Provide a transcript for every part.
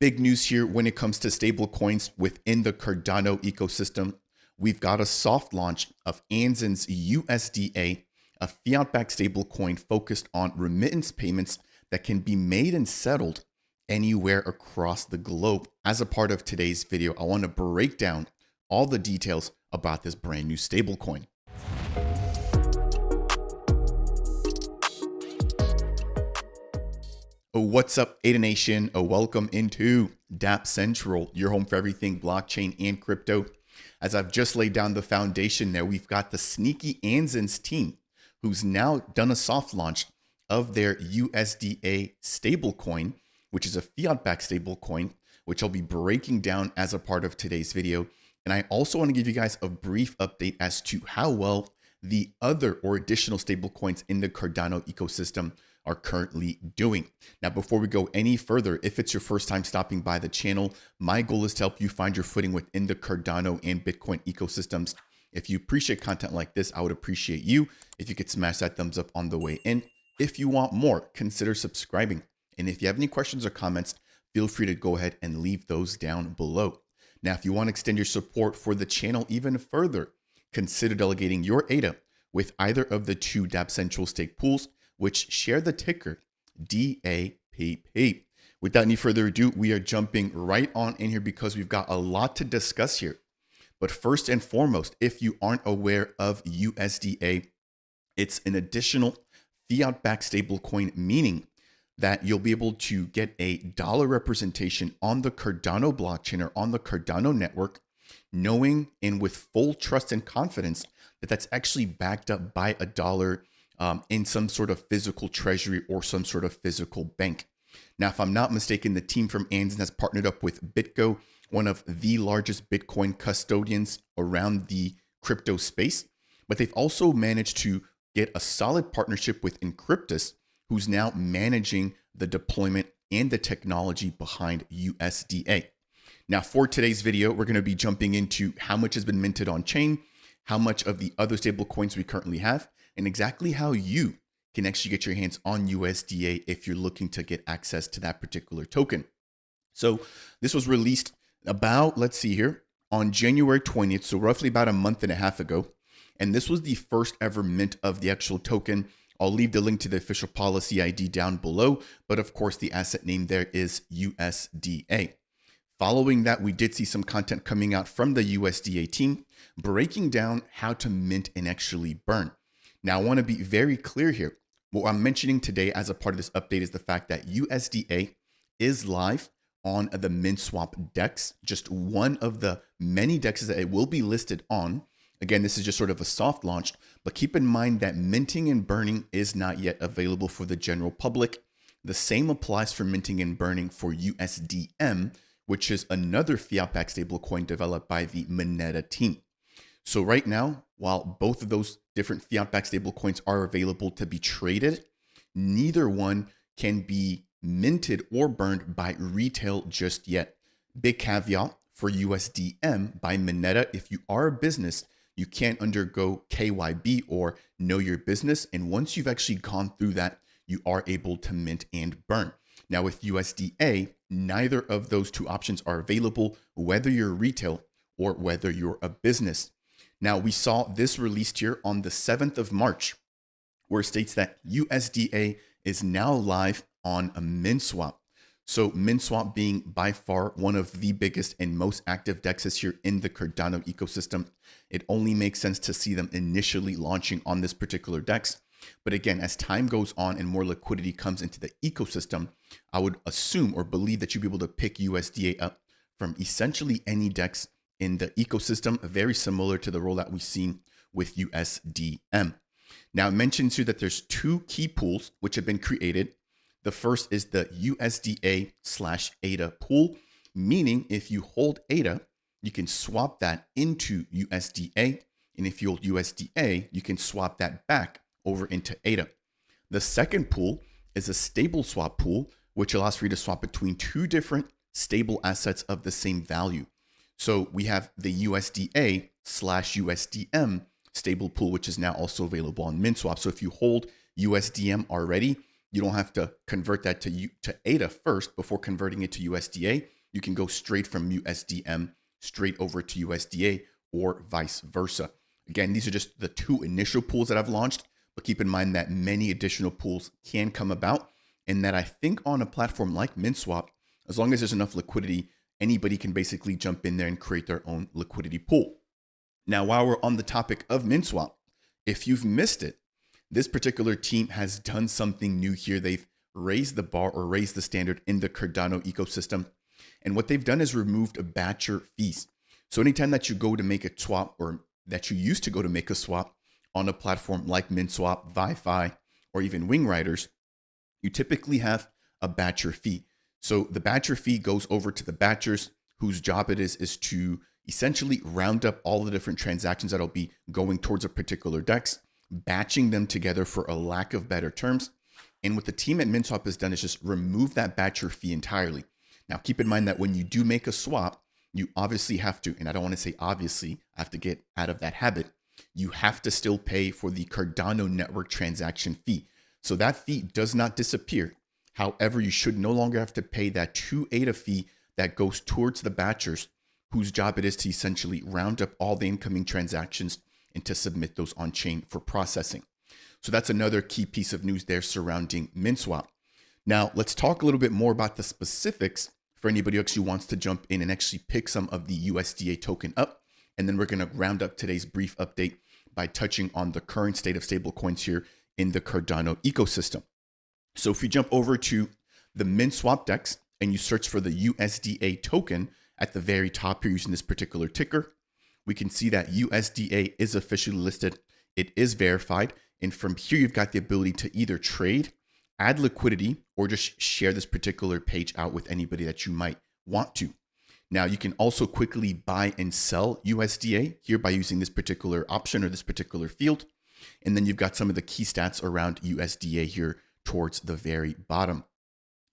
Big news here when it comes to stablecoins within the Cardano ecosystem. We've got a soft launch of Anzin's USDA, a fiat-backed stablecoin focused on remittance payments that can be made and settled anywhere across the globe. As a part of today's video, I want to break down all the details about this brand new stablecoin. What's up, Ada Nation? Welcome into Dapp Central, your home for everything blockchain and crypto. As I've just laid down the foundation there, we've got the sneaky Anzin's team, who's now done a soft launch of their USDA stablecoin, which is a fiat-backed stablecoin, which I'll be breaking down as a part of today's video. And I also want to give you guys a brief update as to how well the other or additional stablecoins in the Cardano ecosystem are currently doing. Now, before we go any further, if it's your first time stopping by the channel, my goal is to help you find your footing within the Cardano and Bitcoin ecosystems. If you appreciate content like this, I would appreciate you if you could smash that thumbs up on the way in. If you want more, consider subscribing. And if you have any questions or comments, feel free to go ahead and leave those down below. Now, if you want to extend your support for the channel even further, consider delegating your ADA with either of the two Dapp Central stake pools, which share the ticker DAPP. Without any further ado, we are jumping right on in here because we've got a lot to discuss here. But first and foremost, if you aren't aware of USDA, it's an additional fiat-backed stablecoin, meaning that you'll be able to get a dollar representation on the Cardano blockchain or on the Cardano network, knowing and with full trust and confidence that that's actually backed up by a dollar in some sort of physical treasury or some sort of physical bank. Now, if I'm not mistaken, the team from Anzin has partnered up with BitGo, one of the largest Bitcoin custodians around the crypto space, but they've also managed to get a solid partnership with Encryptus, who's now managing the deployment and the technology behind USDA. Now, for today's video, we're going to be jumping into how much has been minted on chain, how much of the other stable coins we currently have, and exactly how you can actually get your hands on USDA if you're looking to get access to that particular token. So this was released about, let's see here, on January 20th, so roughly about a month and a half ago. And this was the first ever mint of the actual token. I'll leave the link to the official policy ID down below, but of course the asset name there is USDA. Following that, we did see some content coming out from the USDA team breaking down how to mint and actually burn. Now, I want to be very clear here. What I'm mentioning today as a part of this update is the fact that USDA is live on the Minswap DEX, just one of the many DEXs that it will be listed on. Again, this is just sort of a soft launch, but keep in mind that minting and burning is not yet available for the general public. The same applies for minting and burning for USDM, which is another fiat-backed stablecoin developed by the Moneta team. So right now, while both of those different fiat-backed stablecoins are available to be traded, neither one can be minted or burned by retail just yet. Big caveat for USDM by Moneta: if you are a business, you can't undergo KYB or know your business. And once you've actually gone through that, you are able to mint and burn. Now with USDA, neither of those two options are available, whether you're retail or whether you're a business. Now, we saw this released here on the 7th of March, where it states that USDA is now live on a Minswap. So Minswap being by far one of the biggest and most active DEXs here in the Cardano ecosystem, it only makes sense to see them initially launching on this particular DEX. But again, as time goes on and more liquidity comes into the ecosystem, I would assume or believe that you'll be able to pick USDA up from essentially any DEX in the ecosystem, very similar to the rollout we've seen with USDM. Now, it mentions here that there's two key pools which have been created. The first is the USDA/ADA pool, meaning if you hold ADA, you can swap that into USDA. And if you hold USDA, you can swap that back over into ADA. The second pool is a stable swap pool, which allows for you to swap between two different stable assets of the same value. So we have the USDA/USDM stable pool, which is now also available on Minswap. So if you hold USDM already, You don't have to convert that to ADA first before converting it to USDA. You can go straight from USDM straight over to USDA or vice versa. Again, these are just the two initial pools that I've launched, but keep in mind that many additional pools can come about, and that I think on a platform like Minswap, as long as there's enough liquidity, anybody can basically jump in there and create their own liquidity pool. Now, while we're on the topic of Minswap, if you've missed it, this particular team has done something new here. They've raised the bar or raised the standard in the Cardano ecosystem. And what they've done is removed batcher fees. So anytime that you go to make a swap, or that you used to go to make a swap on a platform like Minswap, ViFi, or even Wing Riders, you typically have a batcher fee. So the batcher fee goes over to the batchers, whose job it is to essentially round up all the different transactions that'll be going towards a particular DEX, batching them together for a lack of better terms. And what the team at Minswap has done is just remove that batcher fee entirely. Now, keep in mind that when you do make a swap, you obviously have to, and I don't want to say obviously, I have to get out of that habit. You have to still pay for the Cardano network transaction fee. So that fee does not disappear. However, you should no longer have to pay that 2 ADA fee that goes towards the batchers, whose job it is to essentially round up all the incoming transactions and to submit those on chain for processing. So that's another key piece of news there surrounding Minswap. Now, let's talk a little bit more about the specifics for anybody who actually wants to jump in and actually pick some of the USDA token up. And then we're going to round up today's brief update by touching on the current state of stablecoins here in the Cardano ecosystem. So if you jump over to the Minswap DEX and you search for the USDA token at the very top here using this particular ticker, we can see that USDA is officially listed. It is verified. And from here, you've got the ability to either trade, add liquidity, or just share this particular page out with anybody that you might want to. Now, you can also quickly buy and sell USDA here by using this particular option or this particular field. And then you've got some of the key stats around USDA here towards the very bottom.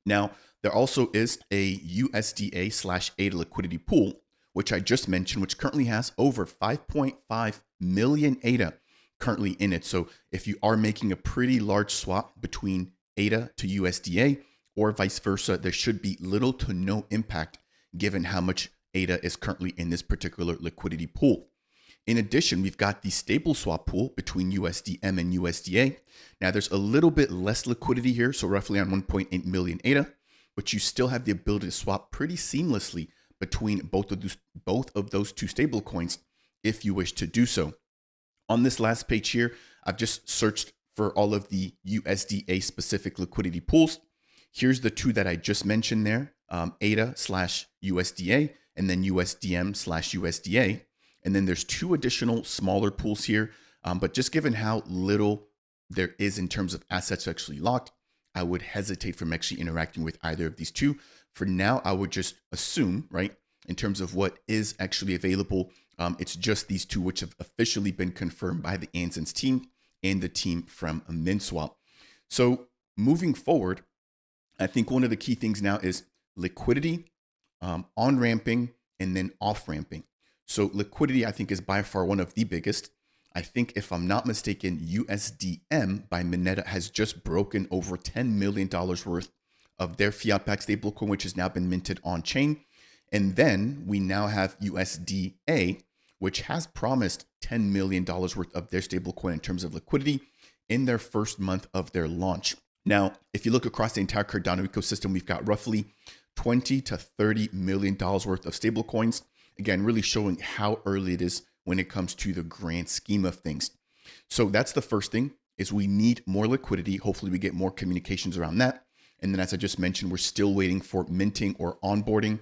Now, there also is a USDA/ADA liquidity pool, which I just mentioned, which currently has over 5.5 million ADA currently in it. So if you are making a pretty large swap between ADA to USDA or vice versa, there should be little to no impact given how much ADA is currently in this particular liquidity pool. In addition, we've got the stable swap pool between USDM and USDA. Now there's a little bit less liquidity here, so roughly on 1.8 million ADA, but you still have the ability to swap pretty seamlessly between both of those two stable coins if you wish to do so. On this last page here, I've just searched for all of the USDA specific liquidity pools. Here's the two that I just mentioned there, ADA/USDA and then USDM/USDA. And then there's two additional smaller pools here. But just given how little there is in terms of assets actually locked, I would hesitate from actually interacting with either of these two. For now, I would just assume, right, in terms of what is actually available, it's just these two, which have officially been confirmed by the Anson's team and the team from Minswap. So moving forward, I think one of the key things now is liquidity, on-ramping, and then off-ramping. So liquidity, I think, is by far one of the biggest. I think, if I'm not mistaken, USDM by Mineta has just broken over $10 million worth of their fiat-backed stablecoin, which has now been minted on-chain. And then we now have USDA, which has promised $10 million worth of their stablecoin in terms of liquidity in their first month of their launch. Now, if you look across the entire Cardano ecosystem, we've got roughly $20 to $30 million worth of stablecoins. Again, really showing how early it is when it comes to the grand scheme of things. So that's the first thing, is we need more liquidity. Hopefully we get more communications around that. And then, as I just mentioned, we're still waiting for minting or onboarding,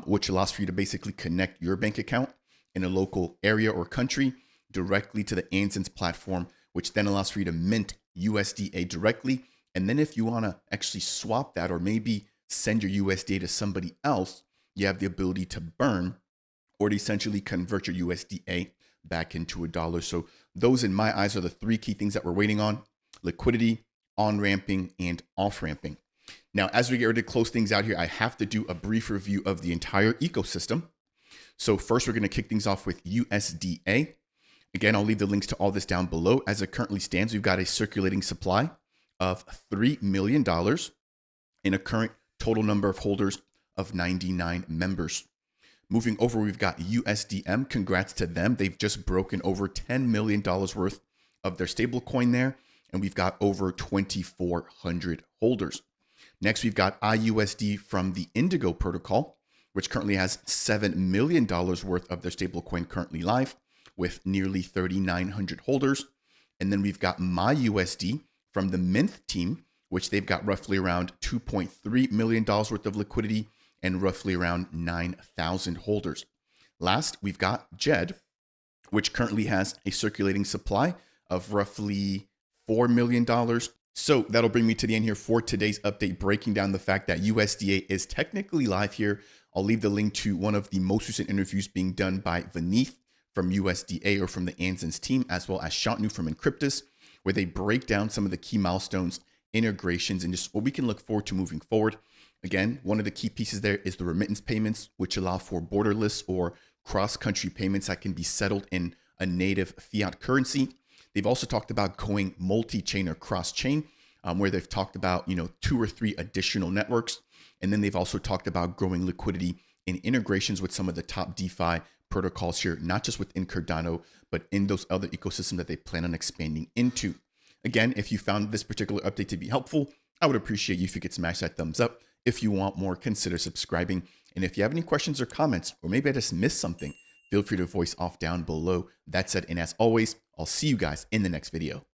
which allows for you to basically connect your bank account in a local area or country directly to the Anson's platform, which then allows for you to mint USDA directly. And then if you want to actually swap that or maybe send your USDA to somebody else, you have the ability to burn or to essentially convert your USDA back into a dollar. So those, in my eyes, are the three key things that we're waiting on: liquidity, on-ramping, and off-ramping. Now, as we get ready to close things out here, I have to do a brief review of the entire ecosystem. So first, we're going to kick things off with USDA. Again, I'll leave the links to all this down below. As it currently stands, we've got a circulating supply of $3 million and a current total number of holders of 99 members. Moving over, we've got USDM. Congrats to them. They've just broken over $10 million worth of their stablecoin there, and we've got over 2,400 holders. Next, we've got IUSD from the Indigo protocol, which currently has $7 million worth of their stablecoin currently live with nearly 3,900 holders. And then we've got MyUSD from the Mint team, which they've got roughly around $2.3 million worth of liquidity and roughly around 9,000 holders. Last, we've got JED, which currently has a circulating supply of roughly $4 million. So that'll bring me to the end here for today's update, breaking down the fact that USDA is technically live here. I'll leave the link to one of the most recent interviews being done by Vineeth from USDA or from the Anson's team, as well as Shantanu from Encryptus, where they break down some of the key milestones, integrations, and just what we can look forward to moving forward. Again, one of the key pieces there is the remittance payments, which allow for borderless or cross-country payments that can be settled in a native fiat currency. They've also talked about going multi-chain or cross-chain, where they've talked about 2 or 3 additional networks. And then they've also talked about growing liquidity in integrations with some of the top DeFi protocols here, not just within Cardano, but in those other ecosystems that they plan on expanding into. Again, if you found this particular update to be helpful, I would appreciate you if you could smash that thumbs up. If you want more, consider subscribing. And if you have any questions or comments, or maybe I just missed something, feel free to voice off down below. That said, and as always, I'll see you guys in the next video.